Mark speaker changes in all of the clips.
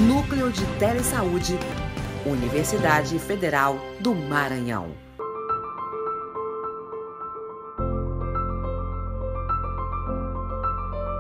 Speaker 1: Núcleo de Telesaúde, Universidade Federal do Maranhão.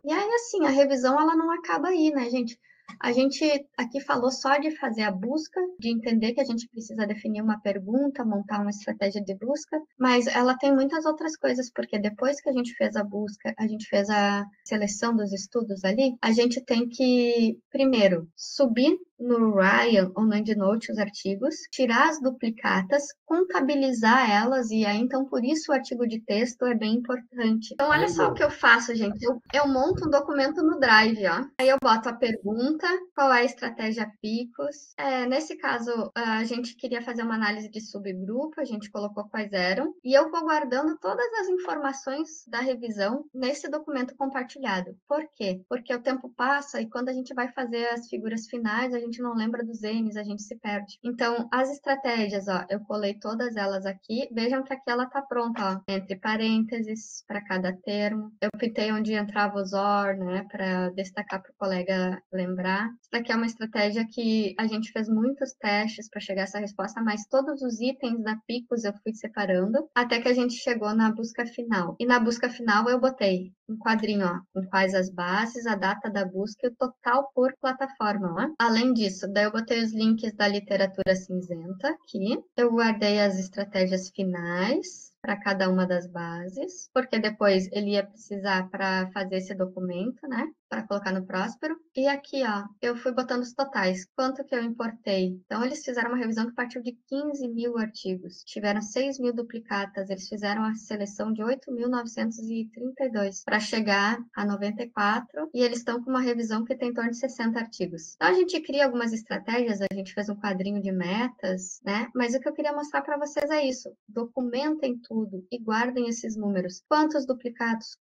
Speaker 2: E aí, assim, a revisão, ela não acaba aí, né, gente? A gente aqui falou só de fazer a busca, de entender que a gente precisa definir uma pergunta, montar uma estratégia de busca, mas ela tem muitas outras coisas, porque depois que a gente fez a busca, a gente fez a seleção dos estudos ali, a gente tem que, primeiro, subir no Ryan ou no EndNote os artigos, tirar as duplicatas, contabilizar elas, e aí, então, por isso o artigo de texto é bem importante. Então, olha só o que eu faço, gente. Eu monto um documento no Drive, ó. Aí eu boto a pergunta, qual é a estratégia PICOS. Nesse caso, a gente queria fazer uma análise de subgrupo, a gente colocou quais eram, e eu vou guardando todas as informações da revisão nesse documento compartilhado. Por quê? Porque o tempo passa e quando a gente vai fazer as figuras finais, a gente não lembra dos N's, a gente se perde. Então, as estratégias, ó, eu colei todas elas aqui. Vejam que aqui ela tá pronta, ó, entre parênteses para cada termo. Eu pintei onde entrava os OR, né, para destacar para o colega lembrar. Isso daqui é uma estratégia que a gente fez muitos testes para chegar a essa resposta, mas todos os itens da PICOS eu fui separando até que a gente chegou na busca final. E na busca final eu botei um quadrinho, ó, com quais as bases, a data da busca e o total por plataforma, ó. Além disso, daí eu botei os links da literatura cinzenta aqui. Eu guardei as estratégias finais para cada uma das bases, porque depois ele ia precisar para fazer esse documento, né? Para colocar no Próspero. E aqui, ó, eu fui botando os totais. Quanto que eu importei? Então, eles fizeram uma revisão que partiu de 15 mil artigos. Tiveram 6 mil duplicatas. Eles fizeram a seleção de 8.932 para chegar a 94. E eles estão com uma revisão que tem em torno de 60 artigos. Então, a gente cria algumas estratégias. A gente fez um quadrinho de metas, né? Mas o que eu queria mostrar para vocês é isso. Documentem tudo e guardem esses números. Quantos duplicados?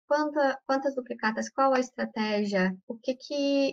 Speaker 2: Quantas duplicatas? Qual a estratégia? O que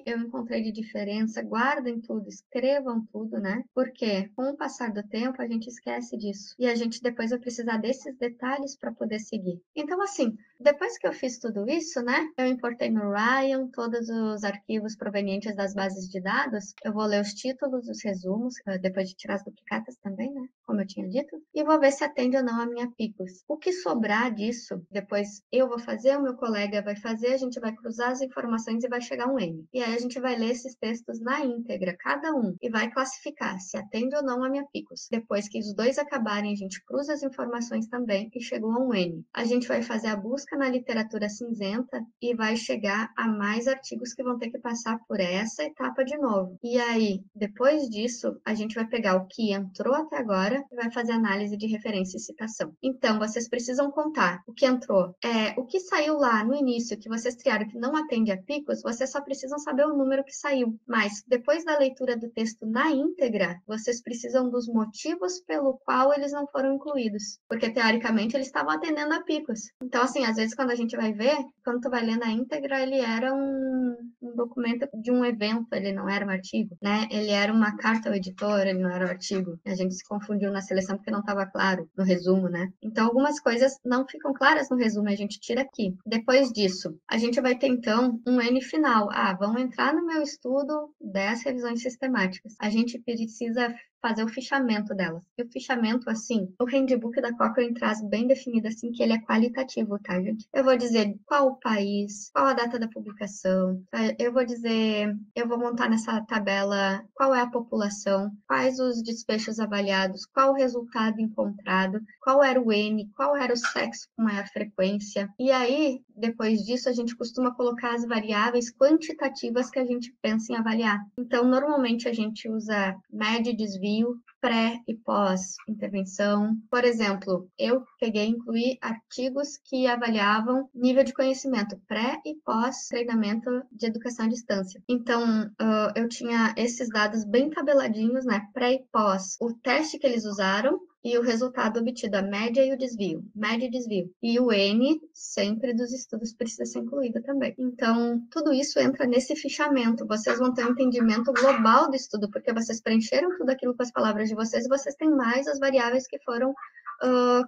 Speaker 2: eu encontrei de diferença? Guardem tudo, escrevam tudo, né? Porque com o passar do tempo a gente esquece disso e a gente depois vai precisar desses detalhes para poder seguir. Então, assim, depois que eu fiz tudo isso, né? Eu importei no Ryan todos os arquivos provenientes das bases de dados. Eu vou ler os títulos, os resumos, depois de tirar as duplicatas também, né? Como eu tinha dito, e vou ver se atende ou não a minha PICOS. O que sobrar disso, depois eu vou fazer, o meu colega vai fazer, a gente vai cruzar as informações e vai chegar um N. E aí a gente vai ler esses textos na íntegra, cada um, e vai classificar se atende ou não a minha PICOS. Depois que os dois acabarem, a gente cruza as informações também e chegou a um N. A gente vai fazer a busca na literatura cinzenta e vai chegar a mais artigos que vão ter que passar por essa etapa de novo. E aí, depois disso, a gente vai pegar o que entrou até agora e vai fazer análise de referência e citação. Então, vocês precisam contar o que entrou. O que saiu lá no início, que vocês triaram que não atende a PICOS, vocês só precisam saber o número que saiu. Mas, depois da leitura do texto na íntegra, vocês precisam dos motivos pelo qual eles não foram incluídos. Porque, teoricamente, eles estavam atendendo a PICOS. Então, assim, às vezes, quando a gente vai ver, quando tu vai ler na íntegra, ele era um documento de um evento, ele não era um artigo, né? Ele era uma carta ao editor, ele não era um artigo. A gente se confundiu na seleção porque não estava claro no resumo, né? Então, algumas coisas não ficam claras no resumo, a gente tira aqui. Depois disso, a gente vai ter, então, um N final. Vão entrar no meu estudo 10 revisões sistemáticas. A gente precisa fazer o fichamento delas. E o fichamento, assim, o handbook da Cochrane traz bem definido, assim, que ele é qualitativo, tá, gente? Eu vou dizer qual o país, qual a data da publicação, eu vou montar nessa tabela qual é a população, quais os desfechos avaliados, qual o resultado encontrado, qual era o N, qual era o sexo com maior frequência. E aí, depois disso, a gente costuma colocar as variáveis quantitativas que a gente pensa em avaliar. Então, normalmente a gente usa média e desvio, pré e pós-intervenção. Por exemplo, eu peguei e incluí artigos que avaliavam nível de conhecimento pré e pós-treinamento de educação à distância. Então, eu tinha esses dados bem tabeladinhos, né? Pré e pós. O teste que eles usaram e o resultado obtido, a média e o desvio. Média e desvio. E o N, sempre dos estudos, precisa ser incluído também. Então, tudo isso entra nesse fichamento. Vocês vão ter um entendimento global do estudo, porque vocês preencheram tudo aquilo com as palavras de vocês e vocês têm mais as variáveis que foram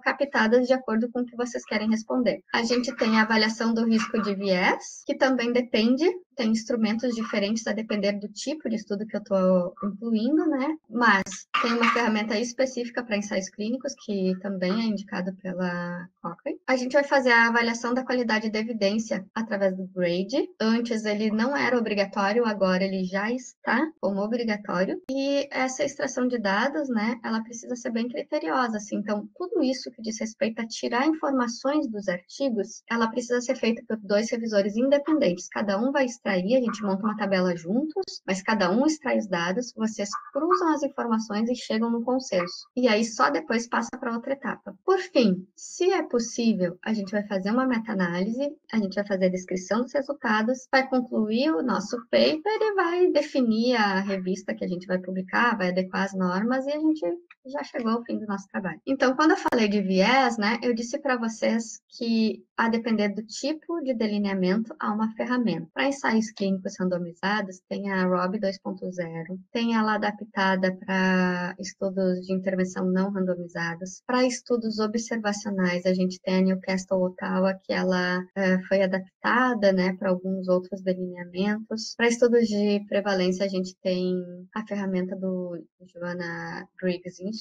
Speaker 2: captadas de acordo com o que vocês querem responder. A gente tem a avaliação do risco de viés, que também depende tem instrumentos diferentes a depender do tipo de estudo que eu estou incluindo, né? Mas tem uma ferramenta específica para ensaios clínicos, que também é indicado pela Cochrane. A gente vai fazer a avaliação da qualidade da evidência através do GRADE. Antes ele não era obrigatório, agora ele já está como obrigatório. E essa extração de dados, né, ela precisa ser bem criteriosa, assim. Então, tudo isso que diz respeito a tirar informações dos artigos, ela precisa ser feita por 2 revisores independentes. Cada um vai extrair, a gente monta uma tabela juntos, mas cada um extrai os dados, vocês cruzam as informações e chegam no consenso. E aí só depois passa para outra etapa. Por fim, se é possível, a gente vai fazer uma meta-análise, a gente vai fazer a descrição dos resultados, vai concluir o nosso paper e vai definir a revista que a gente vai publicar, vai adequar as normas e a gente já chegou ao fim do nosso trabalho. Então, quando eu falei de viés, né, eu disse para vocês que, a depender do tipo de delineamento, há uma ferramenta. Para ensaios clínicos randomizados, tem a ROB 2.0, tem ela adaptada para estudos de intervenção não randomizados. Para estudos observacionais, a gente tem a Newcastle Ottawa, que ela foi adaptada, né, para alguns outros delineamentos. Para estudos de prevalência, a gente tem a ferramenta do Joanna Briggs Institute.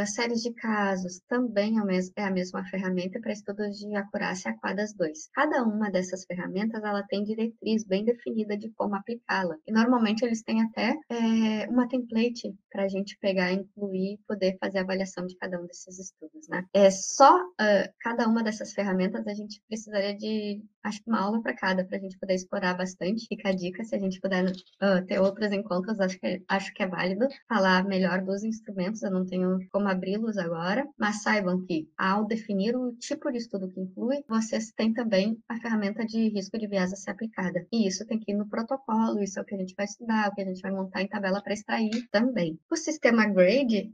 Speaker 2: Séries de casos também é a mesma ferramenta para estudos de acurácia Aquadas 2. Cada uma dessas ferramentas ela tem diretriz bem definida de como aplicá-la. E normalmente eles têm até uma template para a gente pegar, incluir e poder fazer a avaliação de cada um desses estudos, né? Cada uma dessas ferramentas a gente precisaria de, acho que uma aula para cada, para a gente poder explorar bastante. Fica a dica, se a gente puder ter outros encontros, acho que é válido falar melhor dos instrumentos. Eu não tenho como abri-los agora, mas saibam que ao definir o tipo de estudo que inclui, vocês têm também a ferramenta de risco de viés a ser aplicada. E isso tem que ir no protocolo, isso é o que a gente vai estudar, o que a gente vai montar em tabela para extrair também. O sistema GRADE,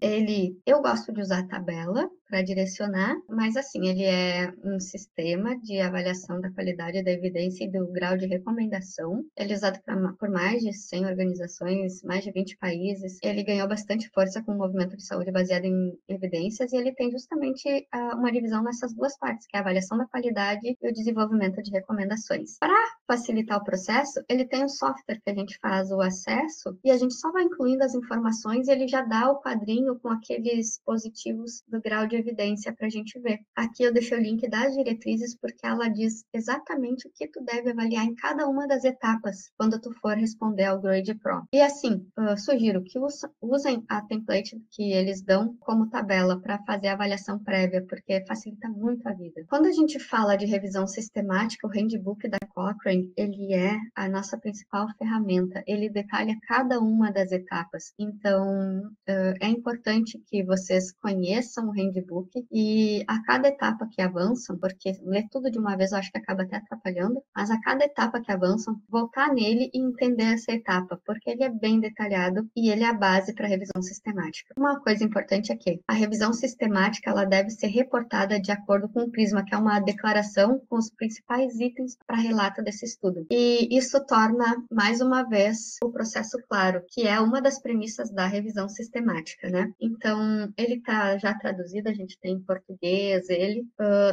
Speaker 2: eu gosto de usar a tabela para direcionar, mas assim, ele é um sistema de avaliação da qualidade da evidência e do grau de recomendação. Ele é usado por mais de 100 organizações, mais de 20 países. Ele ganhou bastante força com o movimento de saúde baseado em evidências e ele tem justamente uma divisão nessas 2 partes, que é a avaliação da qualidade e o desenvolvimento de recomendações. Para facilitar o processo, ele tem um software que a gente faz o acesso e a gente só vai incluindo as informações e ele já dá o quadrinho com aqueles positivos do grau de evidência para a gente ver. Aqui eu deixei o link das diretrizes porque ela diz exatamente o que tu deve avaliar em cada uma das etapas quando tu for responder ao Grade Pro. E assim, sugiro que usem a template que eles dão como tabela para fazer a avaliação prévia, porque facilita muito a vida. Quando a gente fala de revisão sistemática, o Handbook da Cochrane, ele é a nossa principal ferramenta. Ele detalha cada uma das etapas. Então, é importante que vocês conheçam o Handbook e a cada etapa que avançam, porque ler tudo de uma vez eu acho que acaba até atrapalhando, mas a cada etapa que avançam, voltar nele e entender essa etapa, porque ele é bem detalhado e ele é a base para a revisão sistemática. Uma coisa importante é que a revisão sistemática ela deve ser reportada de acordo com o PRISMA, que é uma declaração com os principais itens para relato desse estudo. E isso torna, mais uma vez, o processo claro, que é uma das premissas da revisão sistemática, né? Então, ele está já traduzido, a gente tem em português,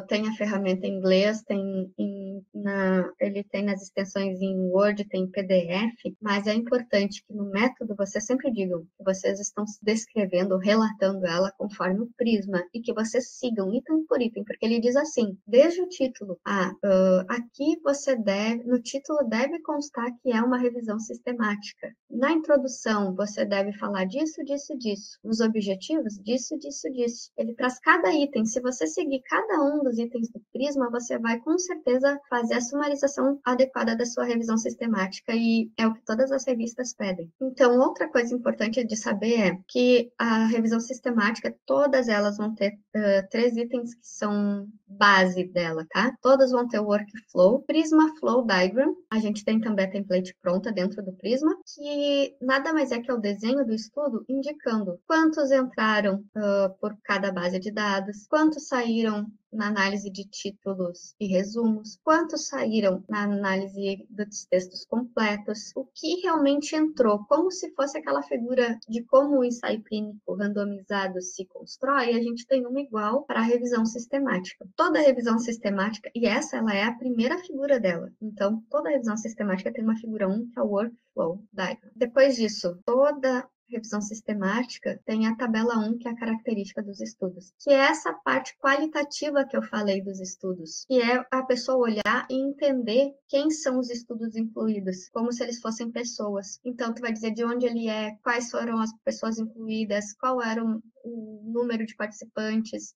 Speaker 2: tem a ferramenta em inglês, ele tem nas extensões em Word, tem em PDF, mas é importante que no método vocês sempre digam que vocês estão descrevendo, relatando ela conforme o prisma e que vocês sigam item por item, porque ele diz assim, desde o título, aqui no título deve constar que é uma revisão sistemática. Na introdução, você deve falar disso, disso, disso. Nos objetivos, disso, disso, disso. Ele traz cada item. Se você seguir cada um dos itens do Prisma, você vai com certeza fazer a sumarização adequada da sua revisão sistemática e é o que todas as revistas pedem. Então, outra coisa importante de saber é que a revisão sistemática, todas elas vão ter 3 itens que são base dela, tá? Todas vão ter o workflow, Prisma Flow Diagram. A gente tem também a template pronta dentro do Prisma, que nada mais é que o desenho do estudo indicando quantos entraram por cada base de dados, quantos saíram na análise de títulos e resumos, quantos saíram na análise dos textos completos, o que realmente entrou, como se fosse aquela figura de como o ensaio clínico randomizado se constrói, a gente tem uma igual para a revisão sistemática. Toda revisão sistemática, e essa ela é a primeira figura dela, então toda revisão sistemática tem uma figura 1, que é o Workflow Diagram. Depois disso, toda revisão sistemática tem a tabela 1, que é a característica dos estudos, que é essa parte qualitativa que eu falei dos estudos, que é a pessoa olhar e entender quem são os estudos incluídos, como se eles fossem pessoas. Então, tu vai dizer de onde ele é, quais foram as pessoas incluídas, qual era o número de participantes,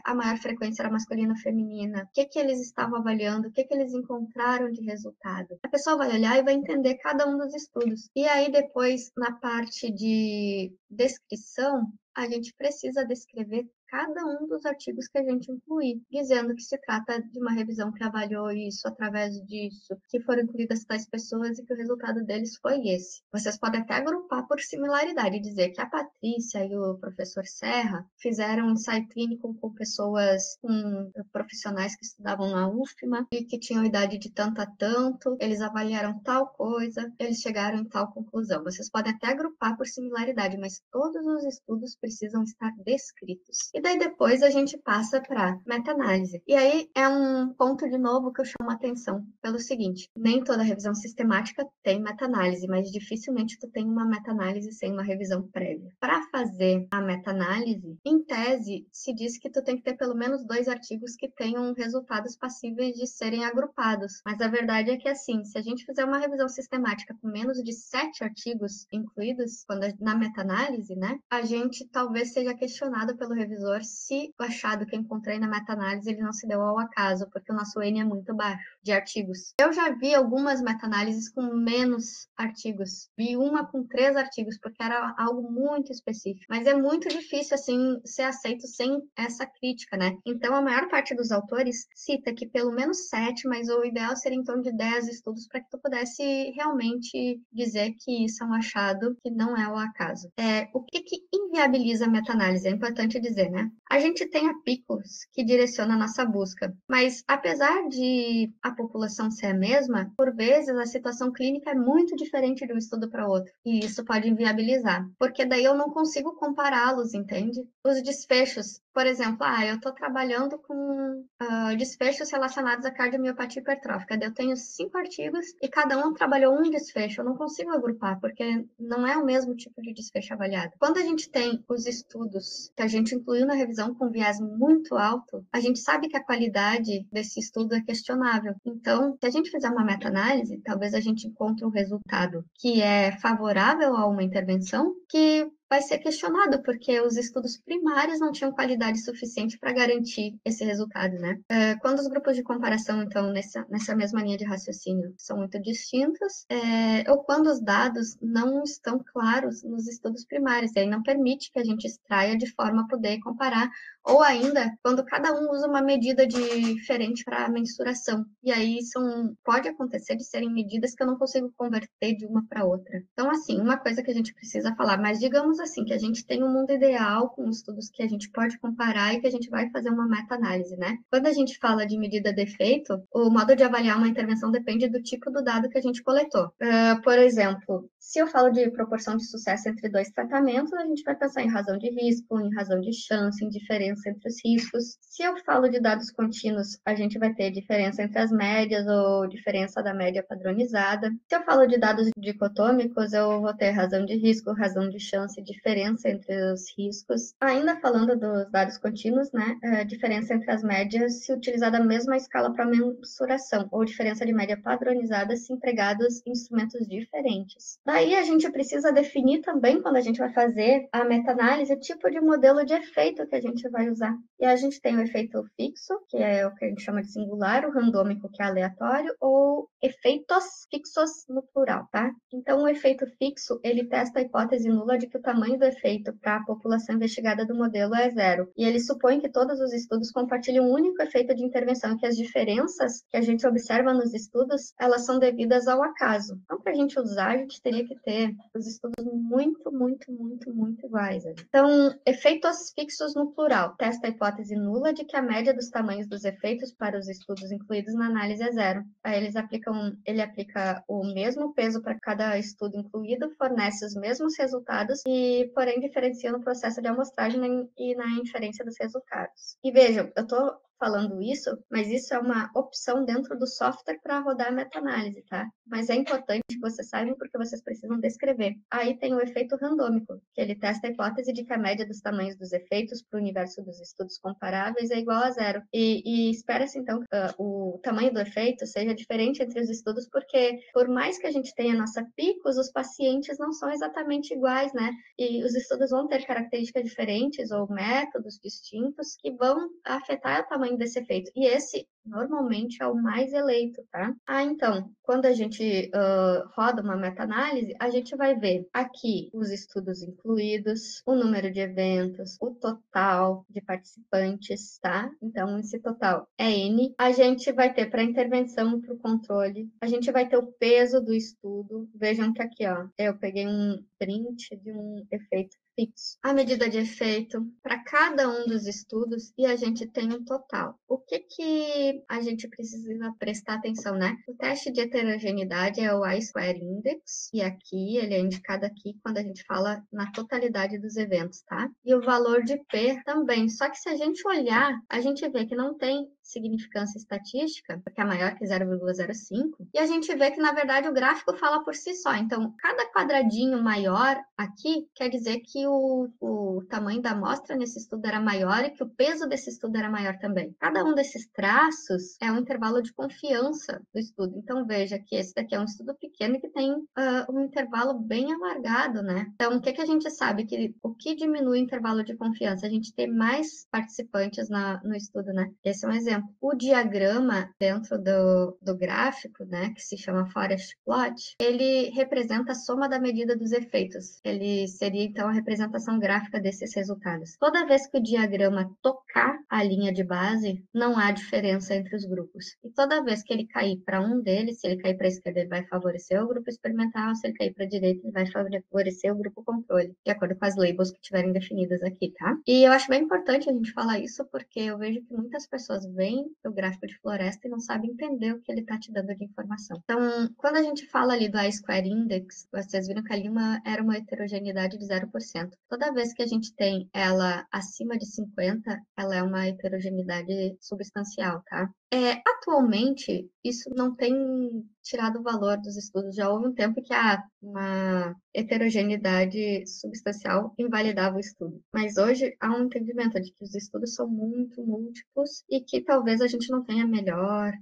Speaker 2: a maior frequência era masculina ou feminina, o que eles estavam avaliando, o que eles encontraram de resultado. A pessoa vai olhar e vai entender cada um dos estudos. E aí, depois, na parte de descrição, a gente precisa descrever cada um dos artigos que a gente incluir, dizendo que se trata de uma revisão que avaliou isso através disso, que foram incluídas tais pessoas e que o resultado deles foi esse. Vocês podem até agrupar por similaridade, dizer que a Patrícia e o professor Serra fizeram um ensaio clínico com pessoas, com profissionais que estudavam na UFMA e que tinham idade de tanto a tanto, eles avaliaram tal coisa, eles chegaram em tal conclusão. Vocês podem até agrupar por similaridade, mas todos os estudos precisam estar descritos. E daí depois a gente passa para meta-análise. E aí é um ponto de novo que eu chamo a atenção pelo seguinte: nem toda revisão sistemática tem meta-análise, mas dificilmente tu tem uma meta-análise sem uma revisão prévia. Para fazer a meta-análise, em tese, se diz que tu tem que ter pelo menos 2 artigos que tenham resultados passíveis de serem agrupados. Mas a verdade é que assim, se a gente fizer uma revisão sistemática com menos de 7 artigos incluídos na meta-análise, né, a gente talvez seja questionado pelo revisor se o achado que eu encontrei na meta-análise ele não se deu ao acaso, porque o nosso N é muito baixo de artigos. Eu já vi algumas meta-análises com menos artigos. Vi uma com 3 artigos, porque era algo muito específico. Mas é muito difícil, assim, ser aceito sem essa crítica, né? Então, a maior parte dos autores cita que pelo menos 7, mas o ideal seria em torno de 10 estudos para que tu pudesse realmente dizer que isso é um achado que não é o acaso. O que inviabiliza a meta-análise? É importante dizer, né? A gente tem a PICOS que direciona a nossa busca, mas apesar de a população ser a mesma, por vezes a situação clínica é muito diferente de um estudo para outro, e isso pode inviabilizar, porque daí eu não consigo compará-los, entende? Os desfechos, por exemplo, eu estou trabalhando com desfechos relacionados à cardiomiopatia hipertrófica, daí eu tenho 5 artigos e cada um trabalhou um desfecho, eu não consigo agrupar, porque não é o mesmo tipo de desfecho avaliado. Quando a gente tem os estudos que a gente incluiu na revisão com viés muito alto, a gente sabe que a qualidade desse estudo é questionável. Então, se a gente fizer uma meta-análise, talvez a gente encontre um resultado que é favorável a uma intervenção, que vai ser questionado, porque os estudos primários não tinham qualidade suficiente para garantir esse resultado, né? Quando os grupos de comparação, então, nessa mesma linha de raciocínio, são muito distintos, ou quando os dados não estão claros nos estudos primários, e aí não permite que a gente extraia de forma a poder comparar, ou ainda, quando cada um usa uma medida diferente para a mensuração, e aí pode acontecer de serem medidas que eu não consigo converter de uma para outra. Então, assim, uma coisa que a gente precisa falar, mas digamos assim, que a gente tem um mundo ideal com estudos que a gente pode comparar e que a gente vai fazer uma meta-análise, né? Quando a gente fala de medida de efeito, o modo de avaliar uma intervenção depende do tipo do dado que a gente coletou. Por exemplo, se eu falo de proporção de sucesso entre 2 tratamentos, a gente vai pensar em razão de risco, em razão de chance, em diferença entre os riscos. Se eu falo de dados contínuos, a gente vai ter diferença entre as médias ou diferença da média padronizada. Se eu falo de dados dicotômicos, eu vou ter razão de risco, razão de chance, diferença entre os riscos. Ainda falando dos dados contínuos, né, diferença entre as médias se utilizar a mesma escala para mensuração, ou diferença de média padronizada se empregados instrumentos diferentes. Daí a gente precisa definir também, quando a gente vai fazer a meta-análise, o tipo de modelo de efeito que a gente vai usar. E a gente tem o efeito fixo, que é o que a gente chama de singular, o randômico, que é aleatório, ou efeitos fixos no plural, tá? Então, o efeito fixo, ele testa a hipótese nula de que o tamanho do efeito para a população investigada do modelo é 0. E ele supõe que todos os estudos compartilham um único efeito de intervenção, e que as diferenças que a gente observa nos estudos, elas são devidas ao acaso. Então, para a gente usar, a gente teria teria que ter os estudos muito, muito, muito, muito iguais. Então, efeitos fixos no plural. Testa a hipótese nula de que a média dos tamanhos dos efeitos para os estudos incluídos na análise é zero. Aí ele aplica o mesmo peso para cada estudo incluído, fornece os mesmos resultados e, porém, diferencia no processo de amostragem e na inferência dos resultados. E vejam, eu estou falando isso, mas isso é uma opção dentro do software para rodar a meta-análise, tá? Mas é importante que vocês saibam porque vocês precisam descrever. Aí tem o efeito randômico, que ele testa a hipótese de que a média dos tamanhos dos efeitos para o universo dos estudos comparáveis é igual a zero. E espera-se, então, que o tamanho do efeito seja diferente entre os estudos, porque por mais que a gente tenha nossa picos, os pacientes não são exatamente iguais, né? E os estudos vão ter características diferentes ou métodos distintos que vão afetar o tamanho desse efeito. E esse, normalmente, é o mais eleito, tá? Então, quando a gente roda uma meta-análise, a gente vai ver aqui os estudos incluídos, o número de eventos, o total de participantes, tá? Então, esse total é N. A gente vai ter para intervenção, para o controle, a gente vai ter o peso do estudo. Vejam que aqui, ó, eu peguei um print de um efeito fixo. A medida de efeito para cada um dos estudos e a gente tem um total. O que a gente precisa prestar atenção, né? O teste de heterogeneidade é o I-Square Index e aqui ele é indicado aqui quando a gente fala na totalidade dos eventos, tá? E o valor de P também. Só que se a gente olhar, a gente vê que não tem significância estatística, porque é maior que 0,05, e a gente vê que, na verdade, o gráfico fala por si só. Então, cada quadradinho maior aqui quer dizer que o tamanho da amostra nesse estudo era maior e que o peso desse estudo era maior também. Cada um desses traços é um intervalo de confiança do estudo. Então, veja que esse daqui é um estudo pequeno que tem um intervalo bem alargado, né? Então, o que a gente sabe? Que o que diminui o intervalo de confiança? A gente ter mais participantes no estudo, né? Esse é um exemplo. O diagrama dentro do gráfico, né, que se chama Forest Plot, ele representa a soma da medida dos efeitos. Ele seria, então, a representação gráfica desses resultados. Toda vez que o diagrama tocar a linha de base, não há diferença entre os grupos. E toda vez que ele cair para um deles, se ele cair para a esquerda, ele vai favorecer o grupo experimental, se ele cair para a direita, ele vai favorecer o grupo controle, de acordo com as labels que tiverem definidas aqui, tá? E eu acho bem importante a gente falar isso, porque eu vejo que muitas pessoas veem o gráfico de floresta e não sabem entender o que ele está te dando de informação. Então, quando a gente fala ali do I-Square Index, vocês viram que ali era uma heterogeneidade de 0%. Toda vez que a gente tem ela acima de 50, ela é uma heterogeneidade substancial, tá? Atualmente, isso não tem tirado o valor dos estudos. Já houve um tempo que uma heterogeneidade substancial invalidava o estudo. Mas hoje há um entendimento de que os estudos são muito múltiplos e que talvez a gente não tenha melhor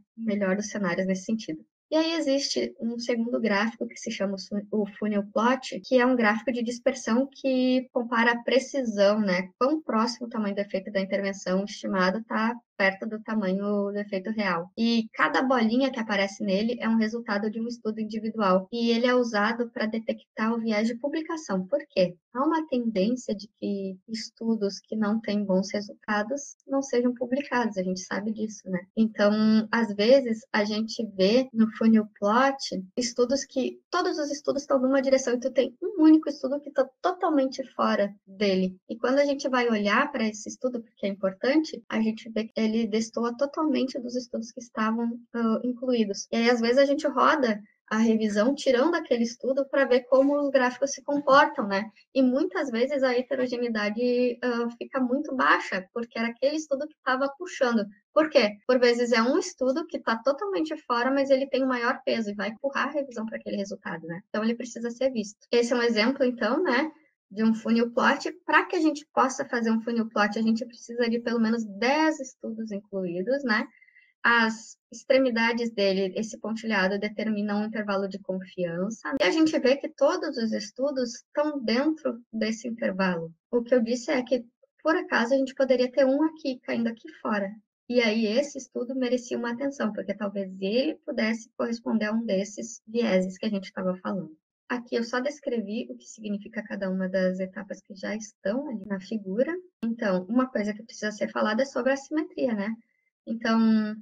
Speaker 2: dos cenários nesse sentido. E aí existe um segundo gráfico que se chama o Funnel Plot, que é um gráfico de dispersão que compara a precisão, né? Quão próximo o tamanho do efeito da intervenção estimado está perto do tamanho do efeito real. E cada bolinha que aparece nele é um resultado de um estudo individual. E ele é usado para detectar o viés de publicação. Por quê? Há uma tendência de que estudos que não têm bons resultados não sejam publicados. A gente sabe disso, né? Então, às vezes, a gente vê no Funnel Plot estudos que todos os estudos estão numa direção e tu tem um único estudo que está totalmente fora dele. E quando a gente vai olhar para esse estudo, porque é importante, a gente vê que ele destoa totalmente dos estudos que estavam incluídos. E aí, às vezes, a gente roda a revisão tirando aquele estudo para ver como os gráficos se comportam, né? E muitas vezes a heterogeneidade fica muito baixa, porque era aquele estudo que estava puxando. Por quê? Por vezes é um estudo que está totalmente fora, mas ele tem um maior peso e vai empurrar a revisão para aquele resultado, né? Então, ele precisa ser visto. Esse é um exemplo, então, né? De um funil plot. Para que a gente possa fazer um funil plot, a gente precisa de pelo menos 10 estudos incluídos, né? As extremidades dele, esse pontilhado, determinam um intervalo de confiança. E a gente vê que todos os estudos estão dentro desse intervalo. O que eu disse é que, por acaso, a gente poderia ter um aqui, caindo aqui fora. E aí esse estudo merecia uma atenção, porque talvez ele pudesse corresponder a um desses vieses que a gente estava falando. Aqui eu só descrevi o que significa cada uma das etapas que já estão ali na figura. Então, uma coisa que precisa ser falada é sobre a simetria, né? Então,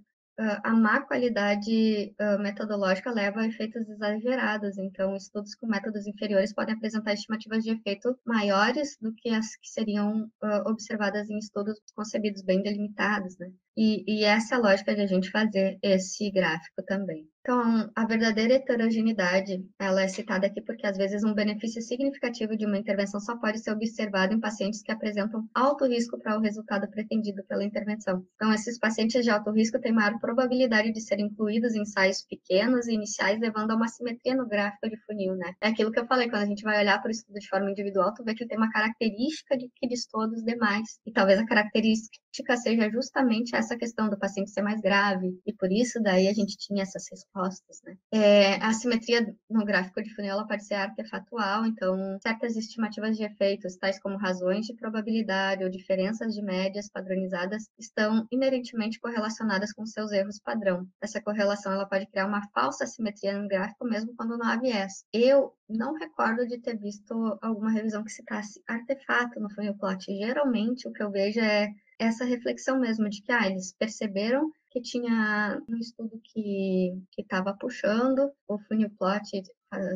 Speaker 2: a má qualidade metodológica leva a efeitos exagerados. Então, estudos com métodos inferiores podem apresentar estimativas de efeito maiores do que as que seriam observadas em estudos concebidos bem delimitados, né? E essa é a lógica de a gente fazer esse gráfico também. Então, a verdadeira heterogeneidade, ela é citada aqui porque, às vezes, um benefício significativo de uma intervenção só pode ser observado em pacientes que apresentam alto risco para o resultado pretendido pela intervenção. Então, esses pacientes de alto risco têm maior probabilidade de serem incluídos em ensaios pequenos e iniciais, levando a uma simetria no gráfico de funil, né? É aquilo que eu falei, quando a gente vai olhar para o estudo de forma individual, tu vê que ele tem uma característica que destoa dos demais. E talvez a característica seja justamente essa questão do paciente ser mais grave, e por isso daí a gente tinha essas respostas, né? A simetria no gráfico de funil ela pode ser artefatual, então certas estimativas de efeitos, tais como razões de probabilidade ou diferenças de médias padronizadas, estão inerentemente correlacionadas com seus erros padrão. Essa correlação ela pode criar uma falsa simetria no gráfico, mesmo quando não há viés. Eu não recordo de ter visto alguma revisão que citasse artefato no funil plot. Geralmente o que eu vejo é essa reflexão mesmo de que eles perceberam que tinha um estudo que estava puxando o funil plot,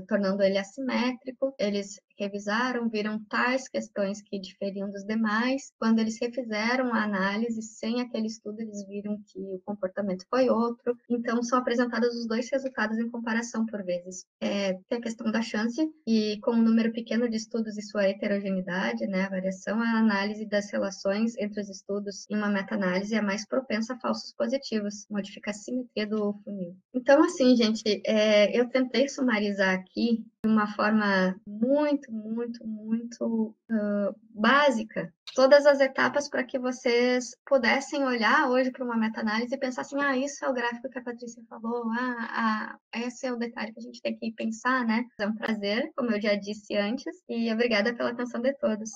Speaker 2: tornando ele assimétrico. Eles revisaram, viram tais questões que diferiam dos demais. Quando eles refizeram a análise sem aquele estudo, eles viram que o comportamento foi outro. Então, são apresentados os dois resultados em comparação por vezes. Tem a questão da chance, e com um número pequeno de estudos e sua heterogeneidade, né, a variação, a análise das relações entre os estudos em uma meta-análise é mais propensa a falsos positivos, modifica a simetria do funil. Então, assim, gente, eu tentei sumarizar aqui de uma forma muito básica todas as etapas para que vocês pudessem olhar hoje para uma meta-análise e pensar assim, isso é o gráfico que a Patrícia falou, esse é o detalhe que a gente tem que pensar, né? É um prazer, como eu já disse antes, e obrigada pela atenção de todos.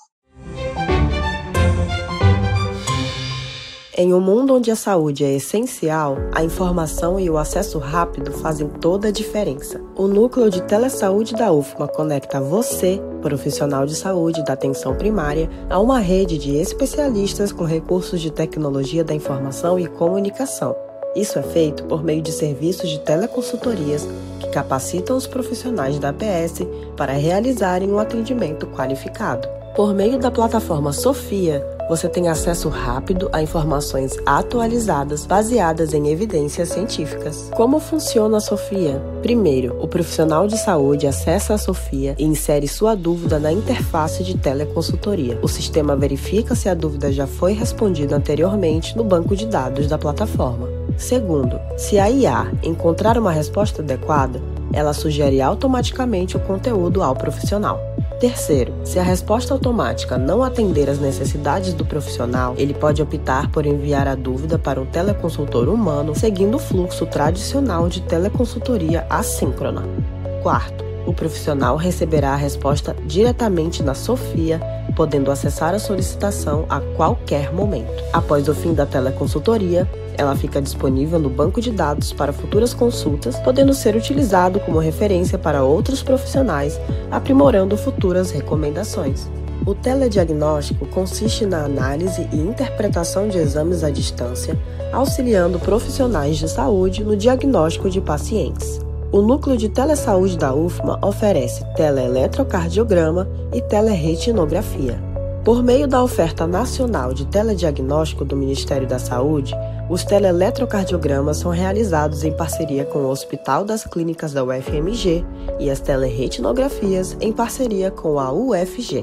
Speaker 3: Em um mundo onde a saúde é essencial, a informação e o acesso rápido fazem toda a diferença. O Núcleo de Telesaúde da UFMA conecta você, profissional de saúde da atenção primária, a uma rede de especialistas com recursos de tecnologia da informação e comunicação. Isso é feito por meio de serviços de teleconsultorias que capacitam os profissionais da APS para realizarem um atendimento qualificado. Por meio da plataforma Sofia, você tem acesso rápido a informações atualizadas baseadas em evidências científicas. Como funciona a Sofia? Primeiro, o profissional de saúde acessa a Sofia e insere sua dúvida na interface de teleconsultoria. O sistema verifica se a dúvida já foi respondida anteriormente no banco de dados da plataforma. Segundo, se a IA encontrar uma resposta adequada, ela sugere automaticamente o conteúdo ao profissional. Terceiro, se a resposta automática não atender às necessidades do profissional, ele pode optar por enviar a dúvida para um teleconsultor humano, seguindo o fluxo tradicional de teleconsultoria assíncrona. Quarto, o profissional receberá a resposta diretamente na Sofia, podendo acessar a solicitação a qualquer momento. Após o fim da teleconsultoria, ela fica disponível no banco de dados para futuras consultas, podendo ser utilizado como referência para outros profissionais, aprimorando futuras recomendações. O telediagnóstico consiste na análise e interpretação de exames à distância, auxiliando profissionais de saúde no diagnóstico de pacientes. O Núcleo de Telesaúde da UFMA oferece teleeletrocardiograma e teleretinografia. Por meio da oferta nacional de telediagnóstico do Ministério da Saúde, os teleeletrocardiogramas são realizados em parceria com o Hospital das Clínicas da UFMG e as teleretinografias em parceria com a UFG.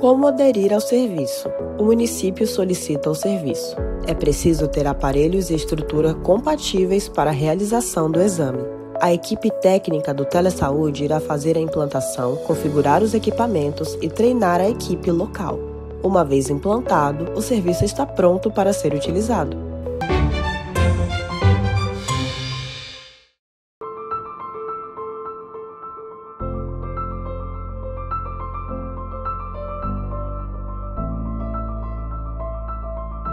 Speaker 3: Como aderir ao serviço? O município solicita o serviço. É preciso ter aparelhos e estrutura compatíveis para a realização do exame. A equipe técnica do Telesaúde irá fazer a implantação, configurar os equipamentos e treinar a equipe local. Uma vez implantado, o serviço está pronto para ser utilizado.